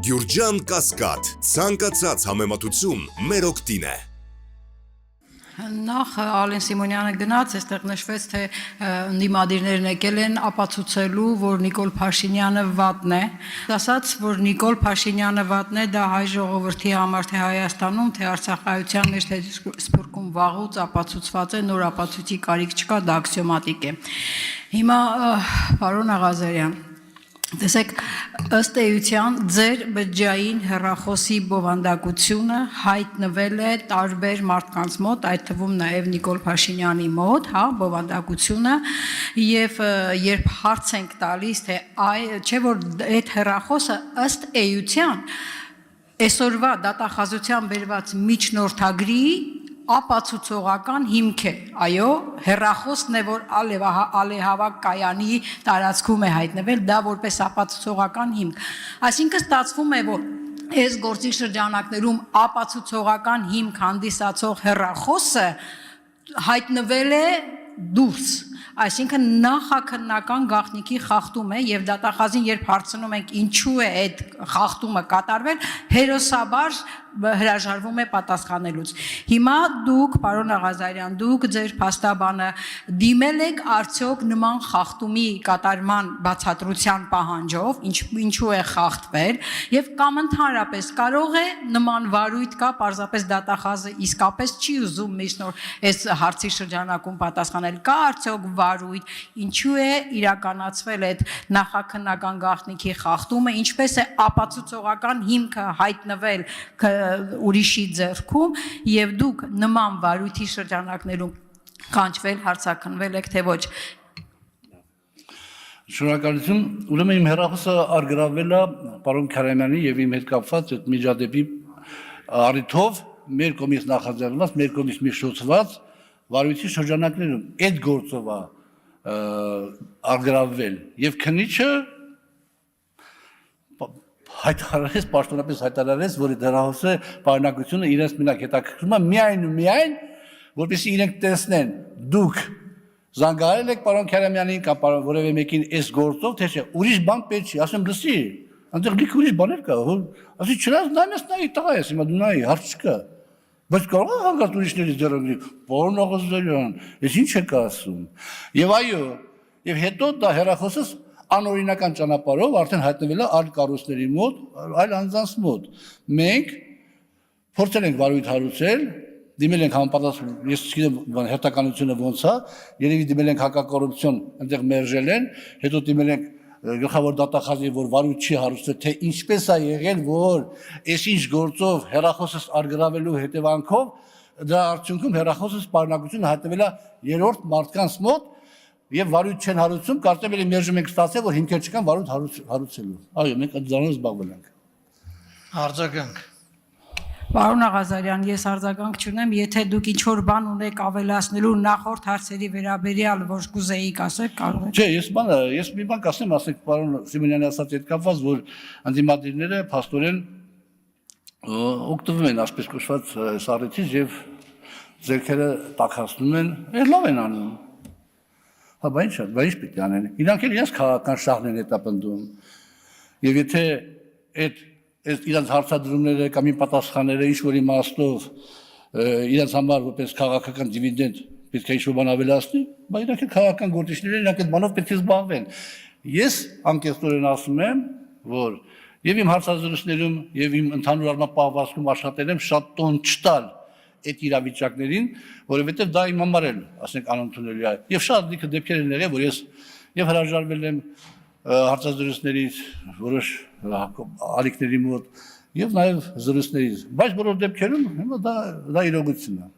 Գյուրջան Կասկադ, ցանկացած համեմատություն մեր օգտին է։ Նախ Ալեն Սիմոնյանը գնաց, այստեղ նշվեց, թե ընդդիմադիրներն եկել են ապացուցելու, որ Նիկոլ Փաշինյանը վատն է։ Ասաց, որ Նիկոլ Փաշինյանը վատն է, դա հայ ժողովրդի համար, թե Հայաստանում, թե Արցախայության մեջ, թե Սփյուռքում վաղուց ապացուցված է, նոր ապացույցի կարիք չկա, դա աքսիոմատիկ է։ Հիմա պարոն Աղազարյան, տեսեք, ըստ էության ձեր բջջային հեռախոսի բովանդակությունը հայտնվել է տարբեր մարդկանց մոտ, այդ թվում նաև Նիկոլ Փաշինյանի մոտ, հա, բովանդակությունը, եւ երբ հարց ենք տալիս, թե չէ որ այդ հեռախոսը ըստ էության այսօրվա դատախազության բերված միջնորդագրի ապացուցողական հիմք է, այո, հեռախոսն է, որ Ալեհավակ կայանի տարածքում է հայտնվել, դա որպես ապացուցողական հիմք։ Այսինքն ստացվում է, որ այս գործի շրջանակներում ապացուցողական հիմք հանդիսացող հեռախոսը հայտնվել է դուրս, այսինքն նախաքննական գաղտնիքի խախտում է եւ դատախազին երբ հարցնում ենք ինչու է այդ խախտումը կատարվել, հերոսաբար հրաժարվում է պատասխանելուց։ Հիմա դուք, պարոն Աղազարյան, դուք ձեր փաստաբանը դիմել եք արդյոք նման խախտումի կատարման բացատրության պահանջով, ինչու է խախտվել եւ կամ ընդհանրապես կարող է նման վարույթ կա, պարզապես դատախազը իսկապես չի ուզում միջնոր այս հարցի շրջանակում պատասխանել, կա արդյոք վարույթ, ինչու է իրականացվել այդ նախաքննական գաղտնիքի խախտումը, ինչպես է ապացուցողական հիմքը հայտնվել ուրիշի ձեռքում եւ դուք նման վարույթի շրջանակներում կանչվել, հարցաքննվել եք թե ոչ։ Շնորհակալություն, ուրեմն իմ հեռախոսը արգրավել է պարոն Քարամյանի եւ իմ հետ կապված այդ միջադեպի առիթով մեր կողմից նախաձեռնված, մեր կողմից միշտոցված վարույթի շրջանակներում այդ գործով է արգրավել եւ քննիչը հայտարարեց, պաշտոնապես հայտարարեց, որ այդ հեռախոսը պարունակությունը իրենց մենակ հետաքրքրում է միայն ու միայն, որպեսզի իրենք տեսնեն դուք զանգահարել եք պարոն Քարամյանին կամ որևէ մեկին այս գործով, թե չէ, ուրիշ բան պետք չի, ասեմ լսի, այնտեղ լիք ուրիշ բաներ կա, ասի չնայած նայես նայի տղա ես, հիմա դու նայի, հարց չկա, բայց կարող է հանգած ուրիշների ձեռագրի, պարոն Աղազարյան, ես ինչ եք ասում, եւ այո, եւ հետո դա հեռախոսս անօրինական ճանապարհով արդեն հայտնվել է այլ կառույցների մոտ, այլ անձանց մոտ։ Մենք փորձել ենք վարույթ հարուցել, դիմել ենք համապատասխան, ես չգիտեմ հերթականությունը ոնց է, երևի դիմել ենք հակակոռուպցիոն, այնտեղ մերժել են, հետո դիմել ենք գլխավոր դատախազի, որ վարույթ չի հարուցել, թե ինչպես է եղել, որ այսինչ գործով հեռախոսս արգրավելու հետևանքով դրա արդյունքում հեռախոսս պարունակությունը հայտնվել է երրորդ մարդկանց մոտ եւ վարույթ չեն հարուցում, կարծեմ եմ մերժում ենք ստացել, որ հիմքեր չկան վարույթ հարուցելու։ Այո, մենք այդ ձանով զբաղվել ենք։ Արձագանք։ Պարոն Աղազարյան, ես արձագանք չունեմ, եթե դուք ինչ-որ բան ունեք ավելացնելու նախորդ հարցերի վերաբերյալ, որ կուզեիք ասեք, կարող եք։ Չէ, ես մի բան կասեմ, ասեք պարոն Սիմոնյանի ասած հետ կապված, որ ընդդիմադիրները փաստորեն օգտվում են այսպես կոչված սառիցից եւ ձեռքերը տաքացնում են, լավ են անում։ Հա, բայց ինչ պետք է անեն։ Իրանք էլ իրենց քաղաքական շահն են հետապնդում։ Եվ եթե այդ իրենց հարցադրումները կամ իմ պատասխանները ինչ-որ իմաստով իրենց համար որպես քաղաքական դիվիդենդ պետք է ինչ-որ բան ավելացնի, բայց իրանք էլ քաղաքական գործիչներ են, իրանք այդ բանով պետք է զբաղվեն։ Ես անկեղծորեն ասում եմ, որ եւ իմ հարցազրույցներում եւ իմ ընդհանուր առմամբ պահվածքում աշխատել եմ շատ տոն չտալ այդ իրավիճակներին, որովհետև դա իմ համար էլ, ասենք, անընդունելի է։ Եվ շատ լիքը դեպքեր են եղել, որ ես եւ հրաժարվել եմ հարցազրույցներից, որոշ ալիքների մոտ եւ նաեւ զրույցներից, բայց բոլոր դեպքերում հիմա դա իրողություն է։